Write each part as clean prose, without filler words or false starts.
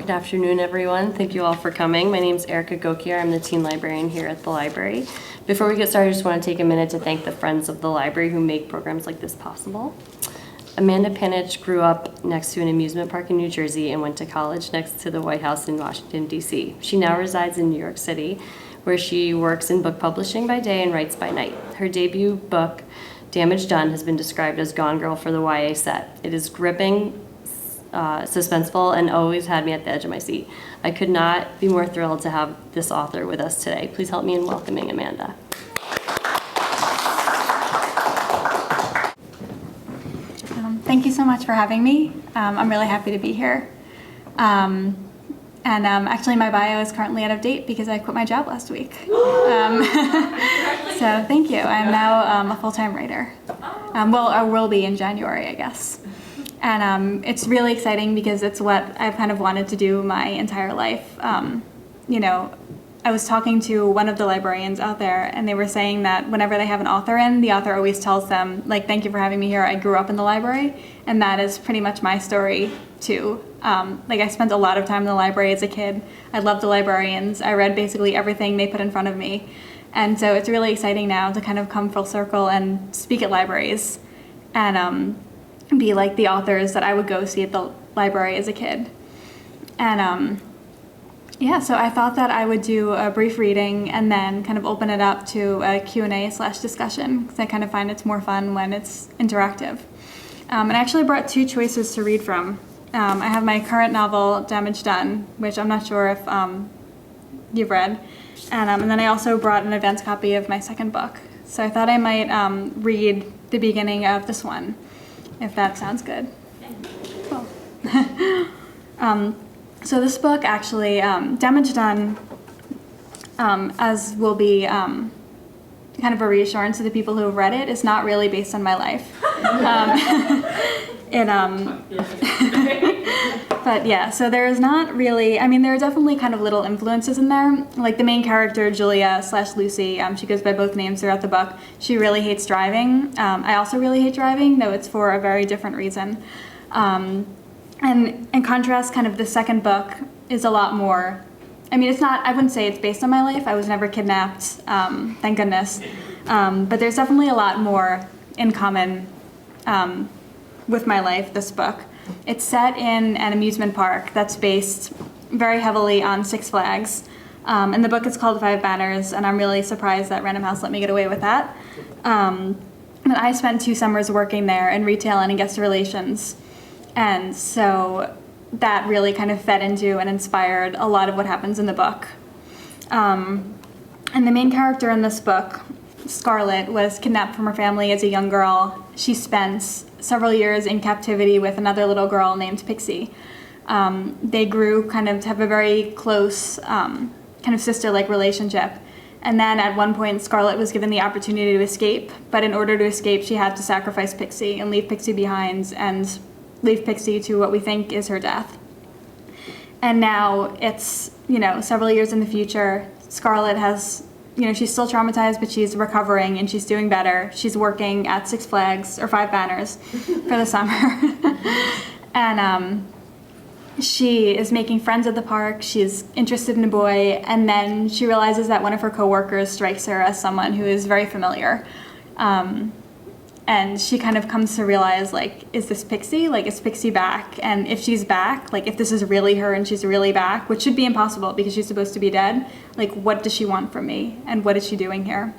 Good afternoon, everyone. Thank you all for coming. My name is Erica Gokier. I'm the teen librarian here at the library. Before we get started, I just want to take a minute to thank the friends of the library who make programs like this possible. Amanda Panitch grew up next to an amusement park in New Jersey and went to college next to the White House in Washington, D.C. She now resides in New York City, where she works in book publishing by day and writes by night. Her debut book, Damage Done, has been described as Gone Girl for the YA set. It is gripping, suspenseful, and always had me at the edge of my seat. I could not be more thrilled to have this author with us today. Please help me in welcoming Amanda. Thank you so much for having me. I'm really happy to be here. Actually, my bio is currently out of date because I quit my job last week. So thank you. I'm now a full-time writer. Well, I will be in January, I guess. And it's really exciting because it's what I've kind of wanted to do my entire life. I was talking to one of the librarians out there, and they were saying that whenever they have an author in, the author always tells them, like, thank you for having me here. I grew up in the library, and that is pretty much my story, too. I spent a lot of time in the library as a kid. I loved the librarians. I read basically everything they put in front of me. And so it's really exciting now to kind of come full circle and speak at libraries and be like the authors that I would go see at the library as a kid. And so I thought that I would do a brief reading and then kind of open it up to a Q&A/discussion, because I kind of find it's more fun when it's interactive. And I actually brought two choices to read from. I have my current novel, Damage Done, which I'm not sure if you've read. And then I also brought an advance copy of my second book. So I thought I might read the beginning of this one, if that sounds good. Cool. So this book actually, Damage Done, as will be kind of a reassurance to the people who have read it, is not really based on my life. But yeah, so there's not really, there are definitely kind of little influences in there. Like the main character, Julia/Lucy, she goes by both names throughout the book. She really hates driving. I also really hate driving, though it's for a very different reason. And in contrast, kind of the second book is a lot more, it's not, I wouldn't say it's based on my life. I was never kidnapped, thank goodness. But there's definitely a lot more in common with my life, this book. It's set in an amusement park that's based very heavily on Six Flags. And the book is called Five Banners, and I'm really surprised that Random House let me get away with that. And I spent 2 summers working there in retail and in guest relations. And so that really kind of fed into and inspired a lot of what happens in the book. And the main character in this book, Scarlett, was kidnapped from her family as a young girl. She spent several years in captivity with another little girl named Pixie. They grew kind of to have a very close kind of sister-like relationship. And then at one point, Scarlett was given the opportunity to escape, but in order to escape, she had to sacrifice Pixie and leave Pixie behind and leave Pixie to what we think is her death. And now it's, several years in the future, Scarlett has, she's still traumatized, but she's recovering and she's doing better. She's working at Six Flags, or Five Banners, for the summer. And she is making friends at the park. She's interested in a boy, and then she realizes that one of her coworkers strikes her as someone who is very familiar. And she kind of comes to realize, is this Pixie? Is Pixie back? And if she's back, if this is really her and she's really back, which should be impossible because she's supposed to be dead, what does she want from me? And what is she doing here?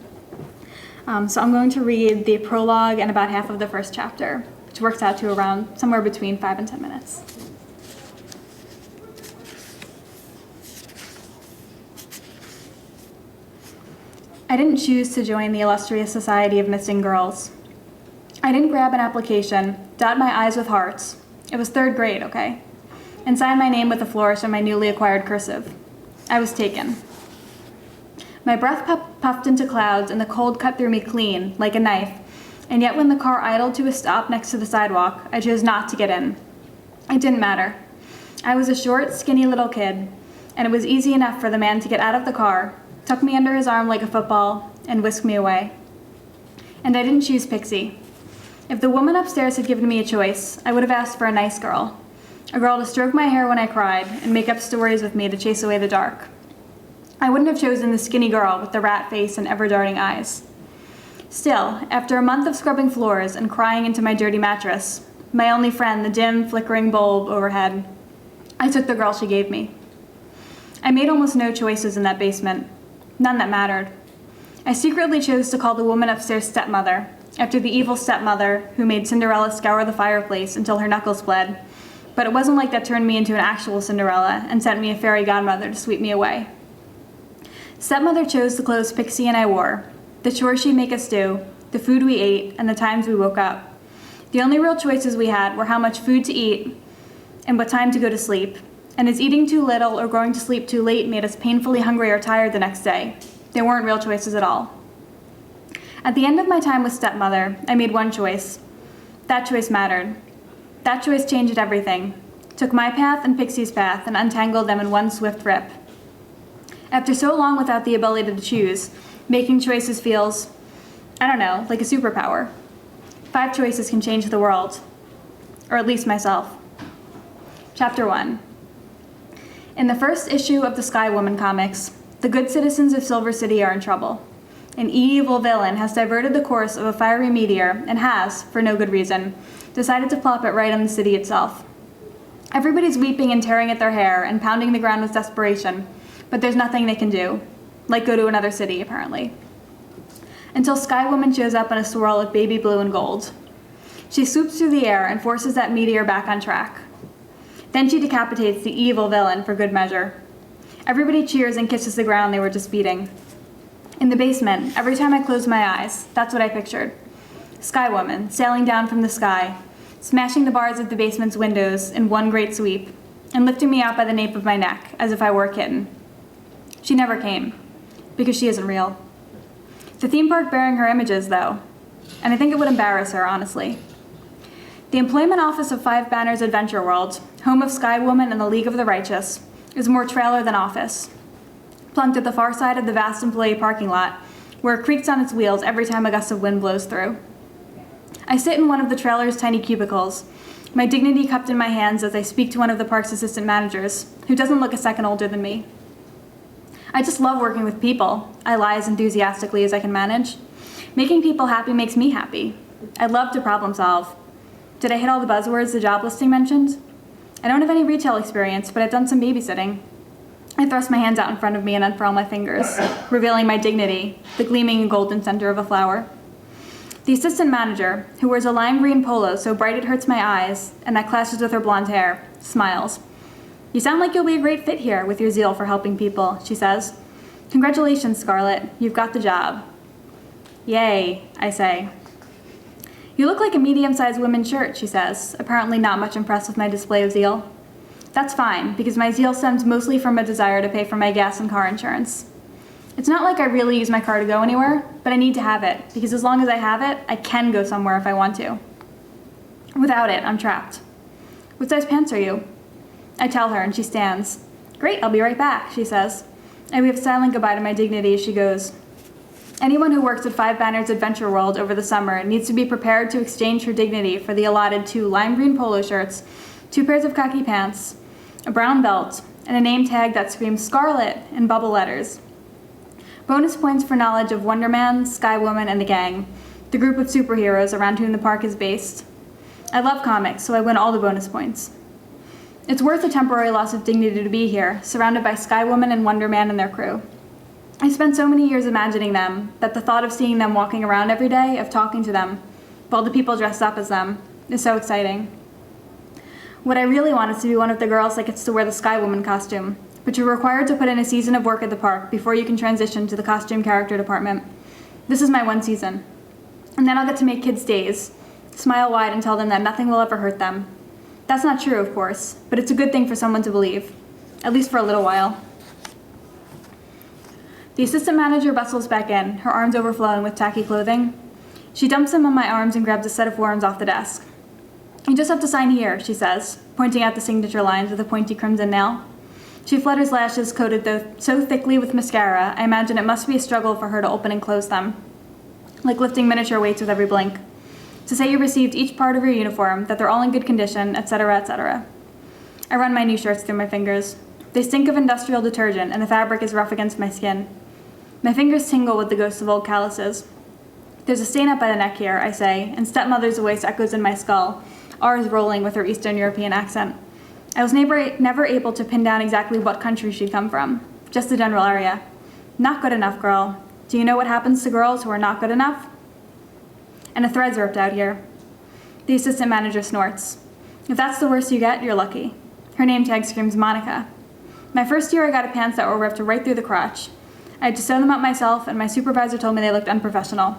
So I'm going to read the prologue and about half of the first chapter, which works out to around somewhere between 5 and 10 minutes. I didn't choose to join the illustrious Society of Missing Girls. I didn't grab an application, dot my I's with hearts. It was 3rd grade, okay? And sign my name with a flourish on my newly acquired cursive. I was taken. My breath puffed into clouds and the cold cut through me clean, like a knife. And yet when the car idled to a stop next to the sidewalk, I chose not to get in. It didn't matter. I was a short, skinny little kid, and it was easy enough for the man to get out of the car, tuck me under his arm like a football, and whisk me away. And I didn't choose Pixie. If the woman upstairs had given me a choice, I would have asked for a nice girl. A girl to stroke my hair when I cried and make up stories with me to chase away the dark. I wouldn't have chosen the skinny girl with the rat face and ever-darting eyes. Still, after a month of scrubbing floors and crying into my dirty mattress, my only friend, the dim, flickering bulb overhead, I took the girl she gave me. I made almost no choices in that basement, none that mattered. I secretly chose to call the woman upstairs stepmother, after the evil stepmother who made Cinderella scour the fireplace until her knuckles bled, but it wasn't like that turned me into an actual Cinderella and sent me a fairy godmother to sweep me away. Stepmother chose the clothes Pixie and I wore, the chores she'd make us do, the food we ate, and the times we woke up. The only real choices we had were how much food to eat and what time to go to sleep. And as eating too little or going to sleep too late made us painfully hungry or tired the next day, they weren't real choices at all. At the end of my time with stepmother, I made one choice. That choice mattered. That choice changed everything. Took my path and Pixie's path and untangled them in one swift rip. After so long without the ability to choose, making choices feels, I don't know, like a superpower. 5 choices can change the world. Or at least myself. Chapter 1. In the first issue of the Sky Woman comics, the good citizens of Silver City are in trouble. An evil villain has diverted the course of a fiery meteor and has, for no good reason, decided to plop it right on the city itself. Everybody's weeping and tearing at their hair and pounding the ground with desperation, but there's nothing they can do, like go to another city, apparently. Until Sky Woman shows up in a swirl of baby blue and gold. She swoops through the air and forces that meteor back on track. Then she decapitates the evil villain for good measure. Everybody cheers and kisses the ground they were just beating. In the basement, every time I closed my eyes, that's what I pictured. Sky Woman, sailing down from the sky, smashing the bars of the basement's windows in one great sweep, and lifting me out by the nape of my neck, as if I were a kitten. She never came, because she isn't real. The theme park bearing her images, though, and I think it would embarrass her, honestly. The employment office of Five Banners Adventure World, home of Sky Woman and the League of the Righteous, is more trailer than office. Plunked at the far side of the vast employee parking lot, where it creaks on its wheels every time a gust of wind blows through. I sit in one of the trailer's tiny cubicles, my dignity cupped in my hands as I speak to one of the park's assistant managers, who doesn't look a second older than me. I just love working with people, I lie as enthusiastically as I can manage. Making people happy makes me happy. I love to problem solve. Did I hit all the buzzwords the job listing mentioned? I don't have any retail experience, but I've done some babysitting. I thrust my hands out in front of me and unfurl my fingers, revealing my dignity, the gleaming golden center of a flower. The assistant manager, who wears a lime green polo so bright it hurts my eyes, and that clashes with her blonde hair, smiles. "You sound like you'll be a great fit here with your zeal for helping people," she says. "Congratulations, Scarlett. You've got the job." "Yay," I say. "You look like a medium-sized women's shirt," she says, apparently not much impressed with my display of zeal. That's fine, because my zeal stems mostly from a desire to pay for my gas and car insurance. It's not like I really use my car to go anywhere, but I need to have it, because as long as I have it, I can go somewhere if I want to. Without it, I'm trapped. "What size pants are you?" I tell her, and she stands. "Great, I'll be right back," she says. I wave a silent goodbye to my dignity as she goes. Anyone who works at Five Banners Adventure World over the summer needs to be prepared to exchange her dignity for the allotted 2 lime green polo shirts, 2 pairs of khaki pants, a brown belt, and a name tag that screams Scarlet in bubble letters. Bonus points for knowledge of Wonder Man, Sky Woman, and the gang, the group of superheroes around whom the park is based. I love comics, so I win all the bonus points. It's worth a temporary loss of dignity to be here, surrounded by Sky Woman and Wonder Man and their crew. I spent so many years imagining them that the thought of seeing them walking around every day, of talking to them, while the people dressed up as them, is so exciting. What I really want is to be one of the girls that gets to wear the Sky Woman costume, but you're required to put in a season of work at the park before you can transition to the costume character department. This is my 1 season. And then I'll get to make kids' days, smile wide and tell them that nothing will ever hurt them. That's not true, of course, but it's a good thing for someone to believe, at least for a little while. The assistant manager bustles back in, her arms overflowing with tacky clothing. She dumps them on my arms and grabs a set of forms off the desk. "You just have to sign here," she says, pointing out the signature lines with a pointy crimson nail. She flutters lashes coated so thickly with mascara, I imagine it must be a struggle for her to open and close them, like lifting miniature weights with every blink. To say you received each part of your uniform, that they're all in good condition, etc., etc. I run my new shirts through my fingers. They stink of industrial detergent, and the fabric is rough against my skin. My fingers tingle with the ghosts of old calluses. There's a stain up by the neck here, I say, and stepmother's voice echoes in my skull, ours rolling with her Eastern European accent. I was never able to pin down exactly what country she'd come from, just the general area. Not good enough, girl. Do you know what happens to girls who are not good enough? And a thread's ripped out here. The assistant manager snorts. If that's the worst you get, you're lucky. Her name tag screams Monica. My first year I got pants that were ripped right through the crotch. I had to sew them up myself, and my supervisor told me they looked unprofessional.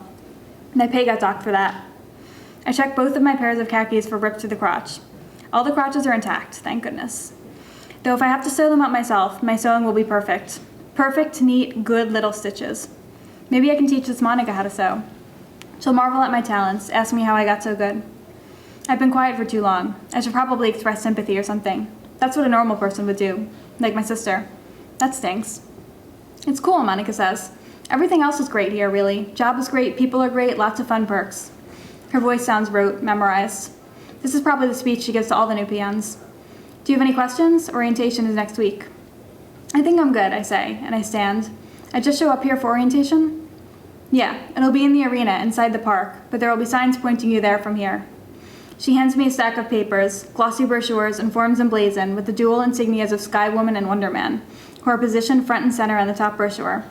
My pay got docked for that. I checked both of my pairs of khakis for ripped through the crotch. All the crotches are intact, thank goodness. Though if I have to sew them up myself, my sewing will be perfect. Perfect, neat, good little stitches. Maybe I can teach this Monica how to sew. She'll marvel at my talents, ask me how I got so good. I've been quiet for too long. I should probably express sympathy or something. That's what a normal person would do, like my sister. That stinks. It's cool, Monica says. Everything else is great here, really. Job is great, people are great, lots of fun perks. Her voice sounds rote, memorized. This is probably the speech she gives to all the new peons. Do you have any questions? Orientation is next week. I think I'm good, I say, and I stand. I just show up here for orientation? Yeah, it'll be in the arena, inside the park, but there will be signs pointing you there from here. She hands me a stack of papers, glossy brochures, and forms emblazoned with the dual insignias of Sky Woman and Wonder Man, who are positioned front and center on the top brochure.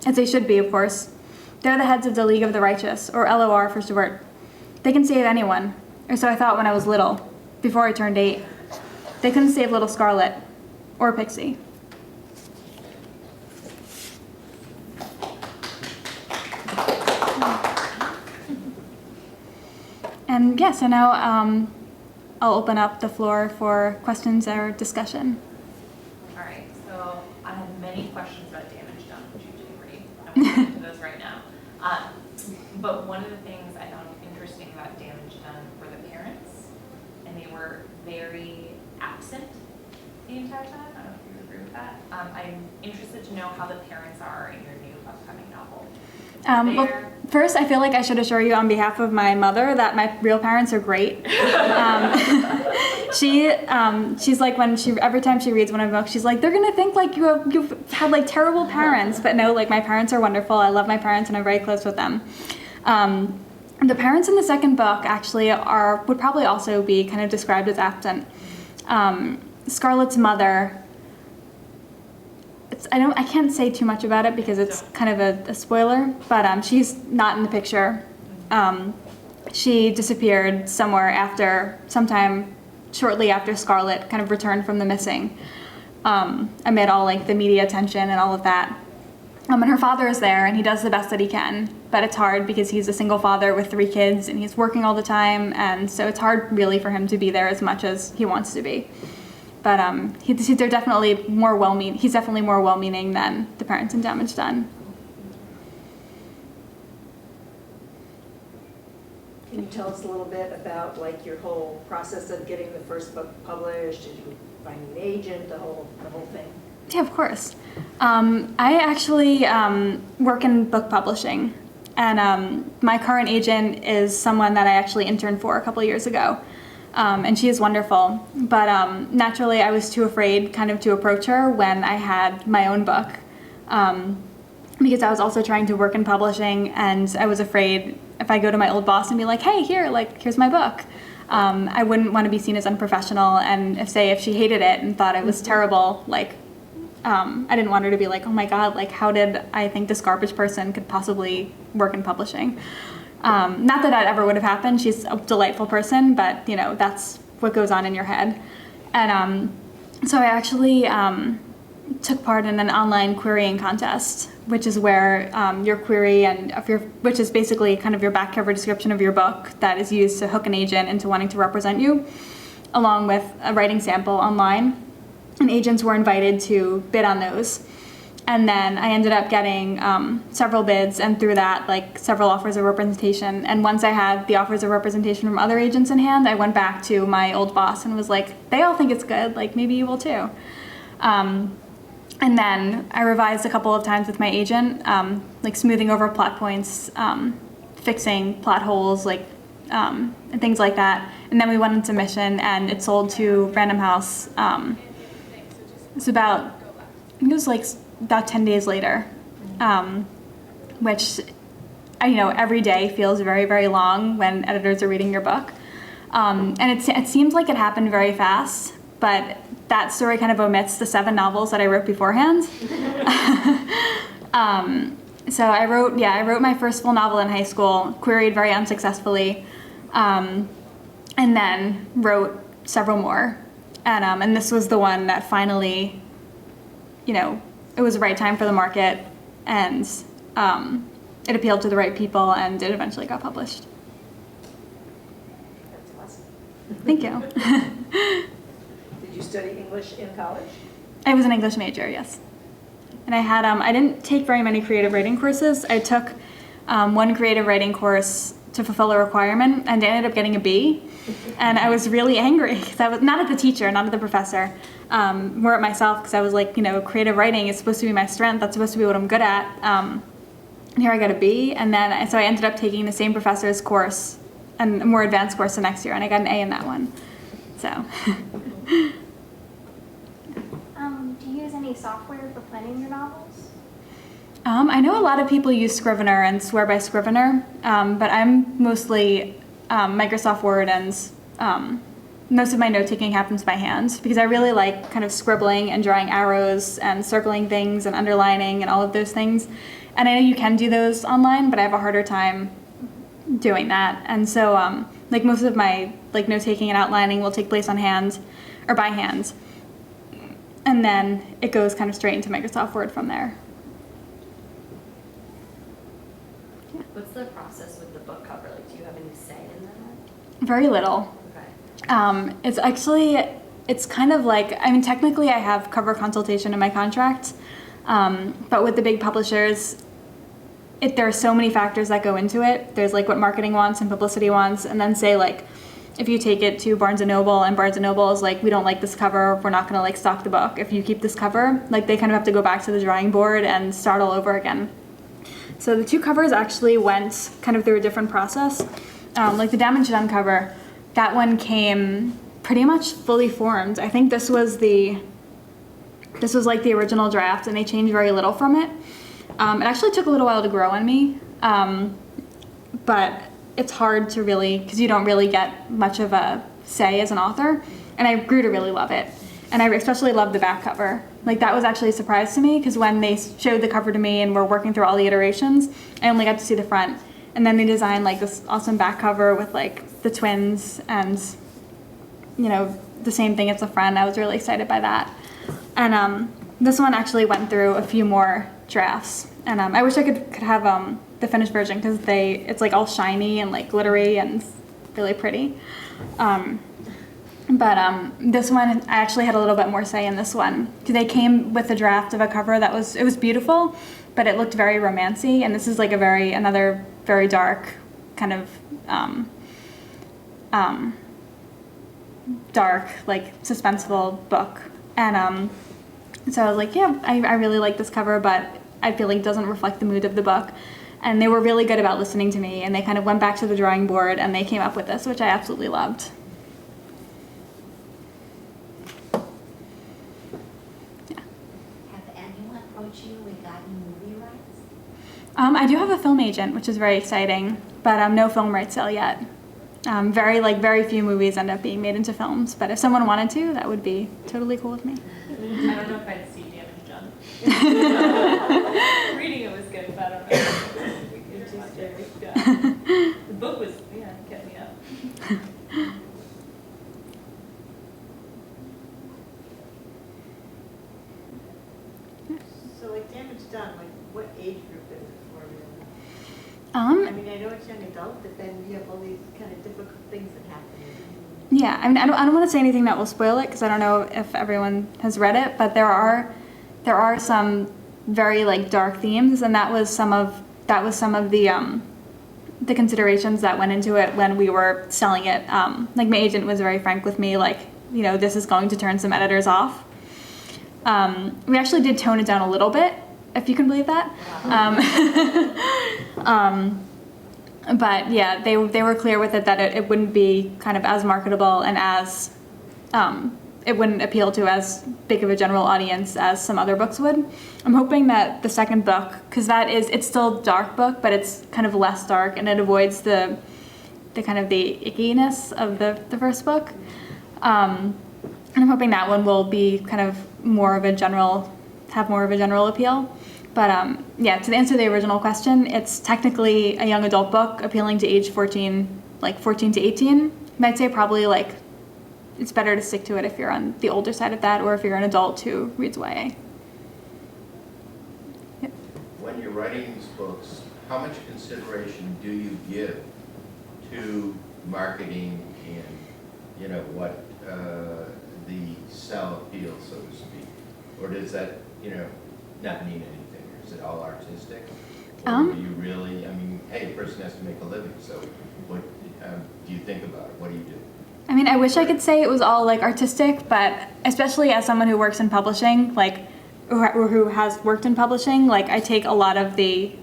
As they should be, of course. They're the heads of the League of the Righteous, or LOR for short. They can save anyone, or so I thought when I was little, before I turned 8. They couldn't save little Scarlet, or Pixie. And yeah, so now I'll open up the floor for questions or discussion. All right, so I have many questions about damage done, which you didn't read. I'm going to get into those right now. But one of the things I found interesting about damage done were the parents, and they were very absent the entire time. I don't know if you agree with that. I'm interested to know how the parents are in your new upcoming novel. Well, first, I feel like I should assure you on behalf of my mother that my real parents are great. She's like every time she reads one of my books, she's like, they're gonna think like you've had like terrible parents, but no, like my parents are wonderful. I love my parents and I'm very close with them. The parents in the second book actually would probably also be kind of described as absent. Scarlett's mother. I can't say too much about it because it's kind of a spoiler, but she's not in the picture. She disappeared sometime shortly after Scarlett kind of returned from the missing, amid all like the media attention and all of that. And her father is there and he does the best that he can, but it's hard because he's a single father with 3 kids and he's working all the time, and so it's hard really for him to be there as much as he wants to be. But he's definitely more well-meaning than the parents in Damage Done. Can you tell us a little bit about like your whole process of getting the first book published? Did you find an agent, the whole thing? Yeah, of course. I actually work in book publishing, and my current agent is someone that I actually interned for a couple years ago. And she is wonderful, but naturally I was too afraid kind of to approach her when I had my own book, because I was also trying to work in publishing, and I was afraid if I go to my old boss and be like, hey, here's my book, I wouldn't want to be seen as unprofessional, and if she hated it and thought it was terrible, I didn't want her to be like, oh my god, like how did I think this garbage person could possibly work in publishing? Not that ever would have happened. She's a delightful person, but that's what goes on in your head. And so I actually took part in an online querying contest, which is where your query which is basically kind of your back cover description of your book that is used to hook an agent into wanting to represent you, along with a writing sample online. And agents were invited to bid on those. And then I ended up getting several bids, and through that, several offers of representation. And once I had the offers of representation from other agents in hand, I went back to my old boss and was like, they all think it's good, maybe you will too. And then I revised a couple of times with my agent, smoothing over plot points, fixing plot holes, and things like that. And then we went into mission, and it sold to Random House. It's about, I think it was like about 10 days later, which, every day feels very, very long when editors are reading your book. And it seems like it happened very fast, but that story kind of omits the 7 novels that I wrote beforehand. So I wrote my first full novel in high school, queried very unsuccessfully, and then wrote several more. And this was the one that finally, it was the right time for the market, and it appealed to the right people, and it eventually got published. That's awesome. Thank you. Did you study English in college? I was an English major, yes. And I didn't take very many creative writing courses. I took one creative writing course to fulfill a requirement, and I ended up getting a B. And I was really angry, because I was not at the teacher, not at the professor, more at myself, because I was like, creative writing is supposed to be my strength. That's supposed to be what I'm good at. And here I got a B, and then so I ended up taking the same professor's course, and a more advanced course the next year, and I got an A in that one. So. Do you use any software for planning your novels? I know a lot of people use Scrivener and swear by Scrivener, but I'm mostly Microsoft Word, and most of my note-taking happens by hand, because I really like kind of scribbling and drawing arrows and circling things and underlining and all of those things. And I know you can do those online, but I have a harder time doing that. And so most of my note-taking and outlining will take place on hand or by hand. And then it goes kind of straight into Microsoft Word from there. What's the process with the book cover? Like, do you have any say in that? Very little. Okay. It's kind of like, technically I have cover consultation in my contract, but with the big publishers, there are so many factors that go into it. There's what marketing wants and publicity wants, and then say if you take it to Barnes & Noble, and Barnes & Noble is we don't like this cover, we're not going to stock the book if you keep this cover, they kind of have to go back to the drawing board and start all over again. So the 2 covers actually went kind of through a different process. The Damage Done cover, that one came pretty much fully formed. I think this was the original draft, and they changed very little from it. It actually took a little while to grow on me, but it's hard to really, because you don't really get much of a say as an author, and I grew to really love it. And I especially love the back cover. That was actually a surprise to me, because when they showed the cover to me and were working through all the iterations, I only got to see the front. And then they designed this awesome back cover with the twins and, the same thing as the front. I was really excited by that. And this one actually went through a few more drafts. And I wish I could have the finished version, because it's all shiny and glittery and really pretty. But this one, I actually had a little bit more say in this one. They came with a draft of a cover that was beautiful, but it looked very romancy, and this is another very dark kind of dark, suspenseful book. And so I was I really like this cover, but I feel it doesn't reflect the mood of the book. And they were really good about listening to me, and they kind of went back to the drawing board, and they came up with this, which I absolutely loved. You regarding movie rights? I do have a film agent, which is very exciting, but no film rights sale yet. Very few movies end up being made into films, but if someone wanted to, that would be totally cool with me. I don't know if I'd see Damage Done. Reading it was good, but I don't know if we could just the book was, kept me up. So Damage Done, what age group is it for really? I know it's young adult, but then you have all these kind of difficult things that happen. Yeah, I don't want to say anything that will spoil it, because I don't know if everyone has read it, but there are some very dark themes, and that was some of the considerations that went into it when we were selling it. My agent was very frank with me, this is going to turn some editors off. We actually did tone it down a little bit, if you can believe that. But yeah, they were clear with it that it wouldn't be kind of as marketable and as it wouldn't appeal to as big of a general audience as some other books would. I'm hoping that the second book, because it's still a dark book, but it's kind of less dark and it avoids the kind of the ickiness of the first book. And I'm hoping that one will be kind of have more of a general appeal. But yeah, to answer the original question, it's technically a young adult book appealing to age 14, like 14 to 18. I'd say probably like it's better to stick to it if you're on the older side of that or if you're an adult who reads YA. Yep. When you're writing these books, how much consideration do you give to marketing and, you know, what the sell appeal, so to speak? Or does that, you know, not mean anything? Is it all artistic? Or do you really, I mean, hey, a person has to make a living, so what do you think about it? What do you do? I mean, I wish I could say it was all like artistic, but especially as someone who works in publishing, like, or who has worked in publishing, like I take a lot of I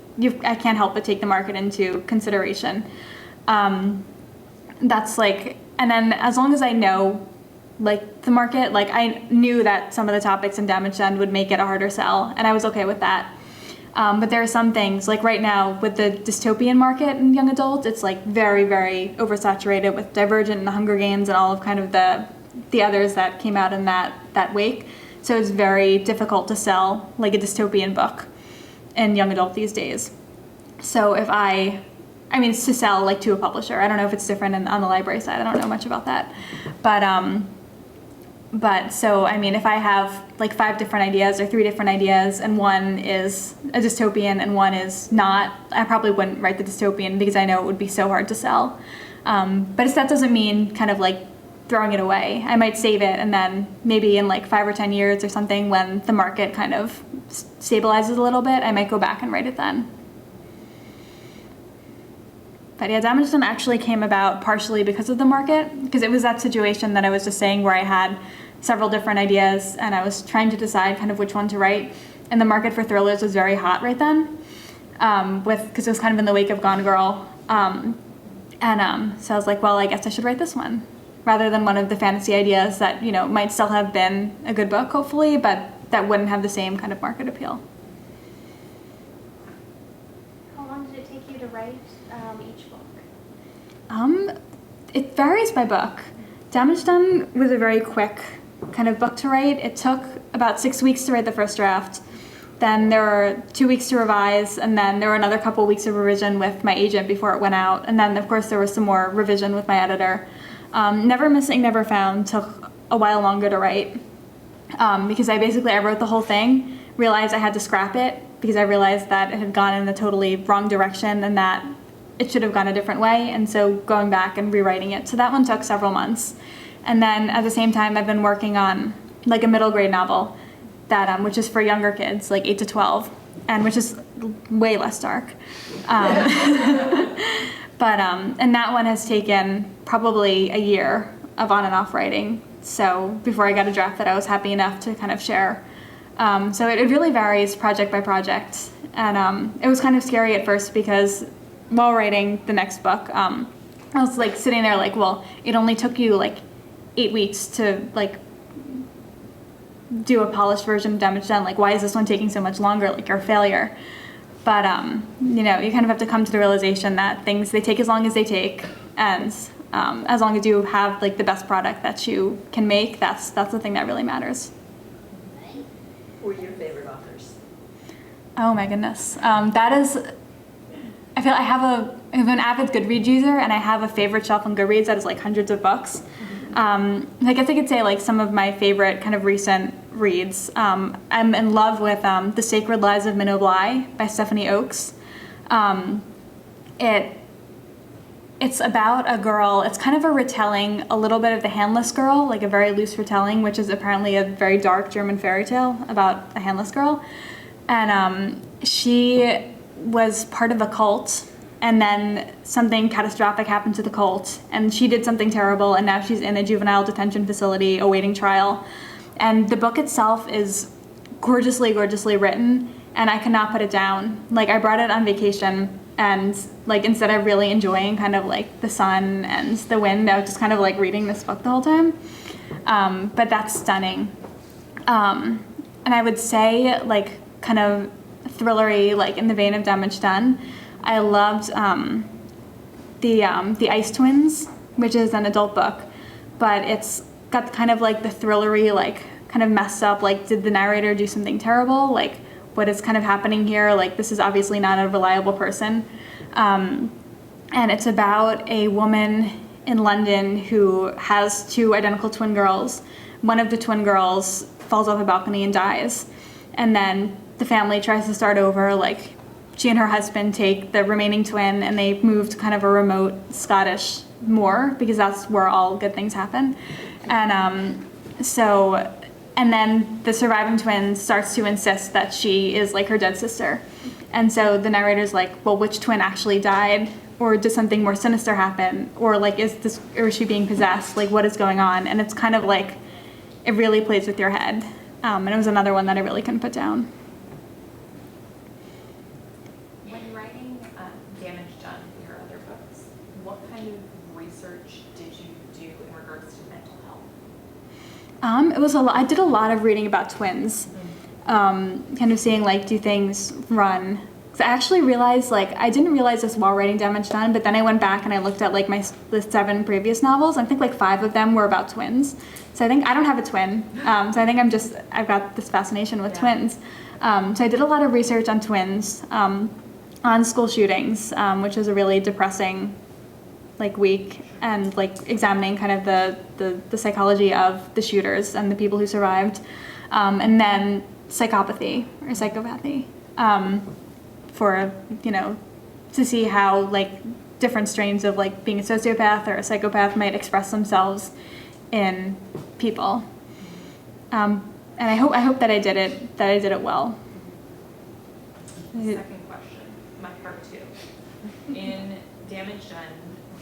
can't help but take the market into consideration. That's like, and then as long as I know like the market, like I knew that some of the topics in Damage Done would make it a harder sell, and I was okay with that. But there are some things, like right now with the dystopian market in young adult, it's like very, very oversaturated with Divergent and the Hunger Games and all of kind of the others that came out in that wake. So it's very difficult to sell like a dystopian book in young adult these days. So if I mean, it's to sell like to a publisher. I don't know if it's different on the library side. I don't know much about that. But so, I mean, if I have like 5 different ideas or 3 different ideas and one is a dystopian and one is not, I probably wouldn't write the dystopian because I know it would be so hard to sell. But that doesn't mean kind of like throwing it away. I might save it and then maybe in like 5 or 10 years or something when the market kind of stabilizes a little bit, I might go back and write it then. But yeah, Damage Done actually came about partially because of the market, because it was that situation that I was just saying where I had several different ideas and I was trying to decide kind of which one to write. And the market for thrillers was very hot right then, because it was kind of in the wake of Gone Girl. So I was like, well, I guess I should write this one, rather than one of the fantasy ideas that, you know, might still have been a good book, hopefully, but that wouldn't have the same kind of market appeal. How long did it take you to write each book? It varies by book. Damage Done was a very quick kind of book to write. It took about 6 weeks to write the first draft. Then there were 2 weeks to revise, and then there were another couple weeks of revision with my agent before it went out. And then, of course, there was some more revision with my editor. Never Missing, Never Found took a while longer to write because I wrote the whole thing, realized I had to scrap it because I realized that it had gone in a totally wrong direction and that it should have gone a different way, and so going back and rewriting it. So that one took several months. And then at the same time, I've been working on like a middle grade novel that which is for younger kids, like 8 to 12, and which is way less dark. And that one has taken probably a year of on and off writing. So before I got a draft that I was happy enough to kind of share. So it really varies project by project. And it was kind of scary at first because while writing the next book, I was like sitting there like, well, it only took you like 8 weeks to like do a polished version of Damage Done. Like, why is this one taking so much longer? Like, you're a failure. But, you know, you kind of have to come to the realization that things, they take as long as they take. And as long as you have like the best product that you can make, that's the thing that really matters. Who are your favorite authors? Oh my goodness. That is, I feel I have an avid Goodreads user, and I have a favorite shelf on Goodreads that is like hundreds of books. I guess I could say like some of my favorite kind of recent reads. I'm in love with The Sacred Lives of Minnow Bly by Stephanie Oakes. It's about a girl, it's kind of a retelling, a little bit of The Handless Girl, like a very loose retelling, which is apparently a very dark German fairy tale about a handless girl. And she was part of a cult, and then something catastrophic happened to the cult, and she did something terrible, and now she's in a juvenile detention facility awaiting trial. And the book itself is gorgeously, gorgeously written, and I cannot put it down. Like, I brought it on vacation And like instead of really enjoying kind of like the sun and the wind, I was just kind of like reading this book the whole time. But that's stunning. And I would say like kind of thrillery, like in the vein of Damage Done. I loved the Ice Twins, which is an adult book, but it's got kind of like the thrillery, like kind of messed up, like did the narrator do something terrible? Like what is kind of happening here? Like this is obviously not a reliable person. And it's about a woman in London who has two identical twin girls. One of the twin girls falls off a balcony and dies. And then the family tries to start over, like she and her husband take the remaining twin and they move to kind of a remote Scottish moor because that's where all good things happen. And then the surviving twin starts to insist that she is like her dead sister. And so the narrator's like, well, which twin actually died? Or did something more sinister happen? Or like, is she being possessed? Like, what is going on? And it's kind of like, it really plays with your head. And it was another one that I really couldn't put down. When writing Damage Done for your other books, what kind of research did you do in regards to mental health? It was a lot. I did a lot of reading about twins, kind of seeing like, do things run? Because I actually realized, like, I didn't realize this while writing Damage Done, but then I went back and I looked at like the 7 previous novels. I think like 5 of them were about twins. So I think I don't have a twin. So I think I've got this fascination with twins. So I did a lot of research on twins, on school shootings, which is a really depressing like week, and like examining kind of the psychology of the shooters and the people who survived, and then psychopathy or psychopathy, for to see how like different strains of like being a sociopath or a psychopath might express themselves in people, and I hope that I did it well. Second question, my part 2. In Damage Done,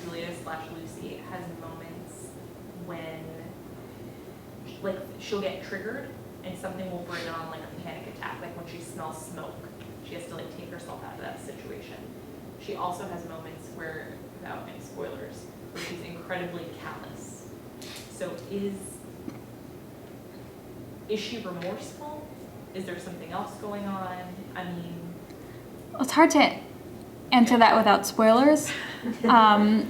Julia/Lucy has moments when like she'll get triggered and something will bring on like a panic attack, like when she smells smoke, she has to like take herself out of that situation. She also has moments where, without any spoilers, where she's incredibly callous. So is she remorseful? Is there something else going on? I mean, Well, it's hard to answer that without spoilers. I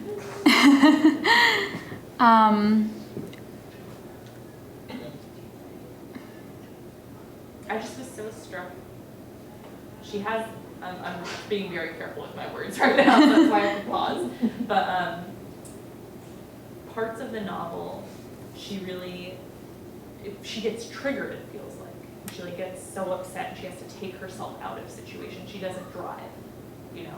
just was so struck. She has, I'm being very careful with my words right now, so that's why I have to pause. But parts of the novel, she gets triggered, it feels like. She like gets so upset and she has to take herself out of situations. She doesn't drive, and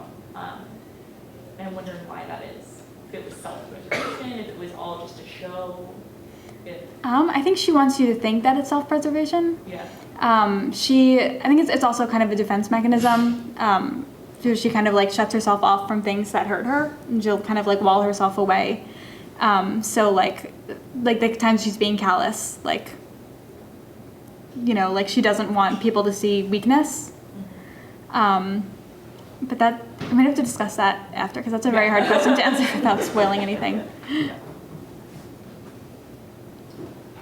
I'm wondering why that is. If it was self-preservation, if it was all just a show. I think she wants you to think that it's self-preservation. Yeah. I think it's also kind of a defense mechanism. So she kind of like shuts herself off from things that hurt her, and she'll kind of like wall herself away. So like the times she's being callous, like she doesn't want people to see weakness. But that I might have to discuss that after, because that's a very hard question to answer without spoiling anything.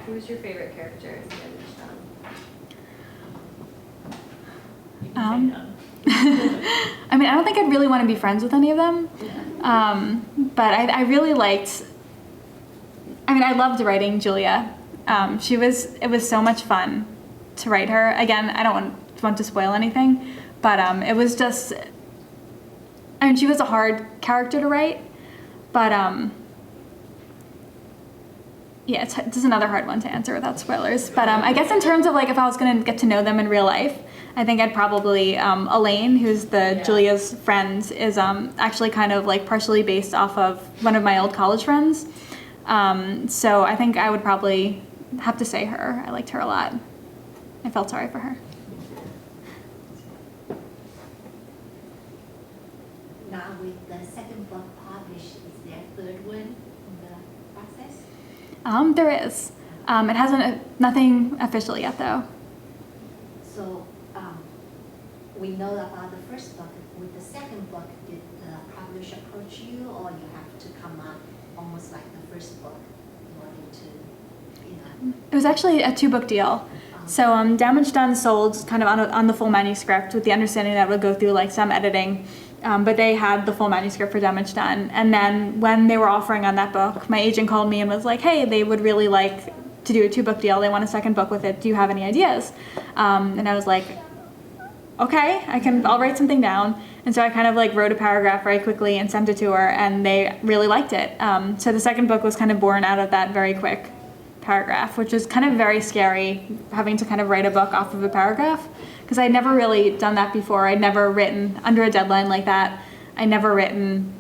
Who's your favorite character in Damage Done? I mean, I don't think I'd really want to be friends with any of them. But I really liked. I mean, I loved writing Julia. It was so much fun to write her. Again, I don't want to spoil anything, but it was just. I mean, she was a hard character to write, but yeah, it's another hard one to answer without spoilers. But I guess in terms of like if I was gonna get to know them in real life, I think I'd probably Elaine, who's Julia's friend, is actually kind of like partially based off of one of my old college friends. So I think I would probably have to say her. I liked her a lot. I felt sorry for her. Now with the second book published, is there a third one in the process? There is. It hasn't nothing official yet though. So we know about the first book. With the second book, did you, or you have to come up almost like the first book in order to, you know? It was actually a 2-book deal. So Damage Done sold kind of on the full manuscript with the understanding that it would go through like some editing, but they had the full manuscript for Damage Done. And then when they were offering on that book, my agent called me and was like, hey, they would really like to do a 2-book deal. They want a second book with it. Do you have any ideas? And I was like, okay, I'll write something down. And so I kind of like wrote a paragraph very quickly and sent it to her, and they really liked it. So the second book was kind of born out of that very quick paragraph, which was kind of very scary, having to kind of write a book off of a paragraph, because I'd never really done that before. I'd never written under a deadline like that. I'd never written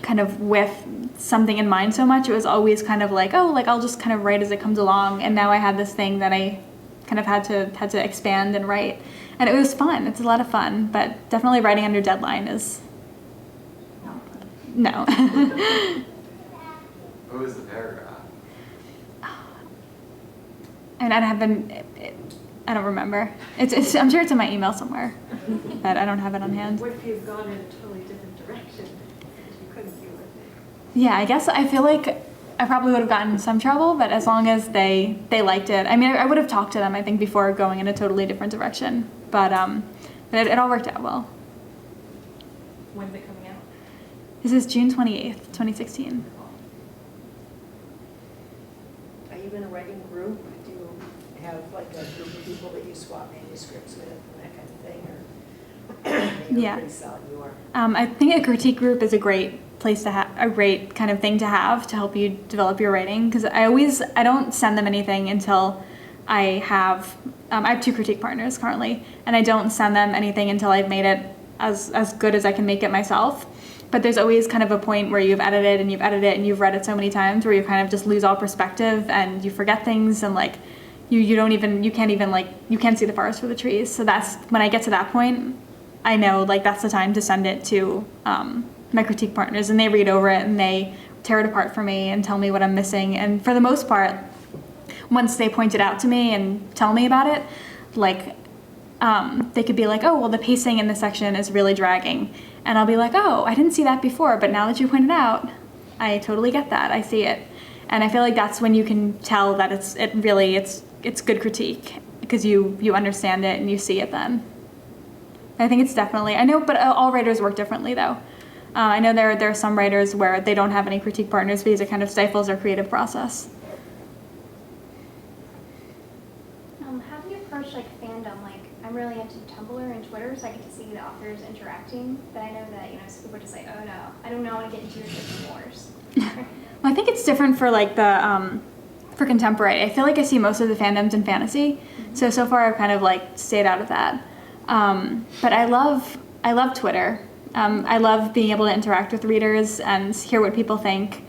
kind of with something in mind so much. It was always kind of like, oh, like I'll just kind of write as it comes along. And now I had this thing that I kind of had to expand and write, and it was fun. It's a lot of fun, but definitely writing under deadline is no. What was the paragraph? And I don't remember. I'm sure it's in my email somewhere, but I don't have it on hand. What if you've gone in a totally different direction? Because you couldn't do it. Yeah, I guess I feel like I probably would have gotten in some trouble, but as long as they liked it. I mean, I would have talked to them, I think, before going in a totally different direction, but it all worked out well. When's it coming out? This is June 28th, 2016. Are you in a writing group? Do you have like a group of people that you swap manuscripts with and that kind of thing? Or you're Yeah. pretty solid, you are. I think a critique group is a great place to have, a great kind of thing to have to help you develop your writing, because I don't send them anything until I have 2 critique partners currently, and I don't send them anything until I've made it as good as I can make it myself. But there's always kind of a point where you've edited and you've read it so many times where you kind of just lose all perspective and you forget things, and like you can't see the forest for the trees. So that's when I get to that point, I know like that's the time to send it to my critique partners, and they read over it and they tear it apart for me and tell me what I'm missing. And for the most part, once they point it out to me and tell me about it, like they could be like, oh, well, the pacing in this section is really dragging. And I'll be like, oh, I didn't see that before, but now that you pointed out, I totally get that. I see it. And I feel like that's when you can tell that it's good critique, because you understand it and you see it then. I think it's definitely, I know, but all writers work differently though. I know there are some writers where they don't have any critique partners because it kind of stifles their creative process. How do you approach like fandom? Like I'm really into Tumblr and Twitter, so I get to see the authors interacting. But I know that some people are just like, oh no, I don't know, I want to get into your fiction wars. Well, I think it's different for like the for contemporary. I feel like I see most of the fandoms in fantasy, so far I've kind of like stayed out of that. But I love Twitter. I love being able to interact with readers and hear what people think,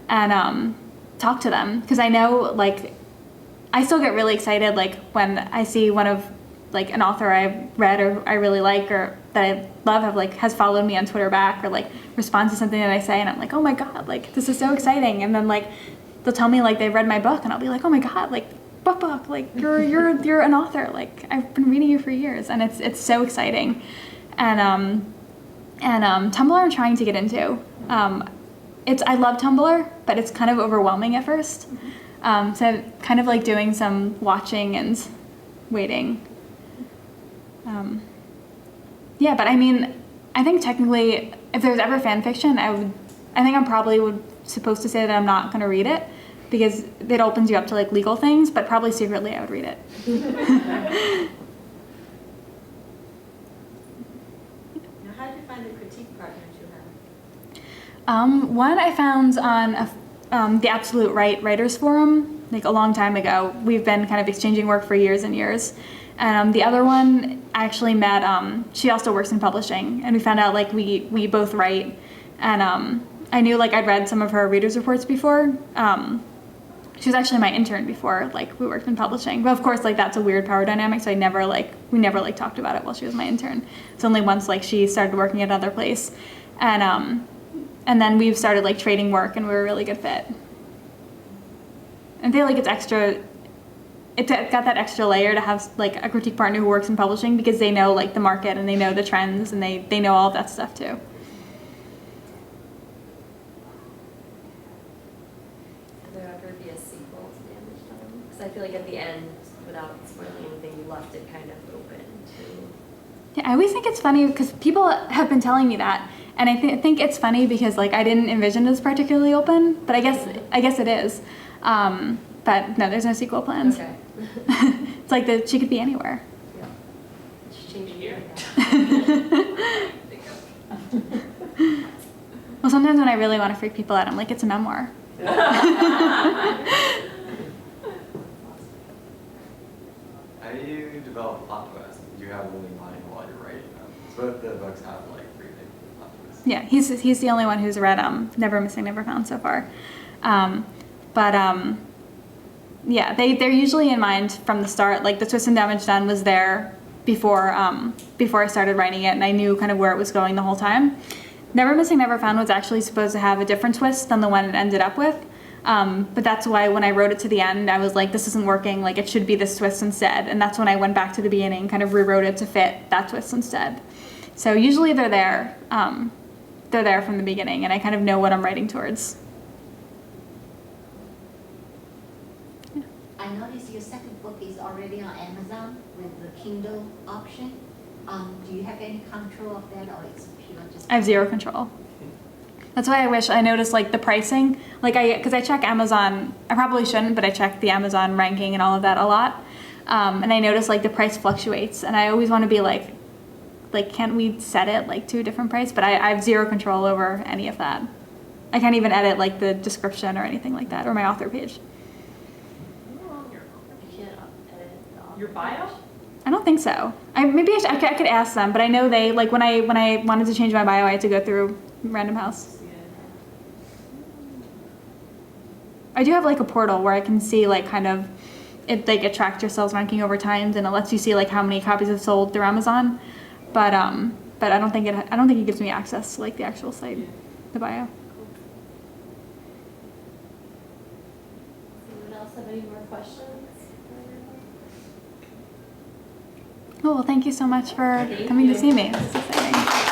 and talk to them, because I know like I still get really excited like when I see one of like an author I've read or I really like or that I love has followed me on Twitter back, or like responds to something that I say, and I'm like, oh my god, like this is so exciting. And then like they'll tell me like they've read my book, and I'll be like, oh my god, like book, like you're an author, like I've been reading you for years, and it's so exciting. And Tumblr I'm trying to get into. I love Tumblr, but it's kind of overwhelming at first. So I'm kind of like doing some watching and waiting. Yeah, but I mean, I think technically, if there's ever fan fiction, I think I'm probably supposed to say that I'm not going to read it, because it opens you up to like legal things, but probably secretly I would read it. Now, how did you find the critique partners you have? One I found on the Absolute Right Writers Forum, like a long time ago. We've been kind of exchanging work for years and years. And the other one I actually met, she also works in publishing, and we found out like we both write. And I knew like I'd read some of her readers' reports before. She was actually my intern before like we worked in publishing. But of course like that's a weird power dynamic, so we never talked about it while she was my intern. It's only once like she started working at another place. And then we've started like trading work, and we were a really good fit. I feel like it's got that extra layer to have like a critique partner who works in publishing, because they know like the market and they know the trends and they know all of that stuff too. sequel to Damage Done? Because I feel like at the end, without spoiling anything, you left it kind of open to. Yeah, I always think it's funny because people have been telling me that, and I think it's funny because like I didn't envision it as particularly open, but I guess it is. But no, there's no sequel plans. Okay. It's like she could be anywhere. Yeah. Just changing Here. Well, sometimes when I really want to freak people out, I'm like, it's a memoir. How do you develop plot twists? Do you have them in mind while you're writing them? So both the books have like pretty big plot twists. Yeah, he's the only one who's read Never Missing, Never Found so far. Yeah, they're usually in mind from the start. Like the twist in Damage Done was there before I started writing it, and I knew kind of where it was going the whole time. Never Missing, Never Found was actually supposed to have a different twist than the one it ended up with. But that's why when I wrote it to the end, I was like, this isn't working, like it should be this twist instead. And that's when I went back to the beginning, kind of rewrote it to fit that twist instead. So usually they're there from the beginning, and I kind of know what I'm writing towards. I noticed your second book is already on Amazon with the Kindle option. Do you have any control of that, or it's pure just? I have zero control. That's why I wish I noticed like the pricing, because I check Amazon. I probably shouldn't, but I check the Amazon ranking and all of that a lot, and I notice like the price fluctuates, and I always want to be like, can't we set it like to a different price? But I have zero control over any of that. I can't even edit like the description or anything like that, or my author page. You can't edit the author Your bio? page. I don't think so. I could ask them, but I know they like when I wanted to change my bio, I had to go through Random House. I do have like a portal where I can see like kind of it like it tracks your sales ranking over time, and it lets you see like how many copies have sold through Amazon. But I don't think it gives me access to like the actual site, the bio. Anyone else have any more questions? Oh well, thank you so much for Thank coming you. to see me. This is exciting.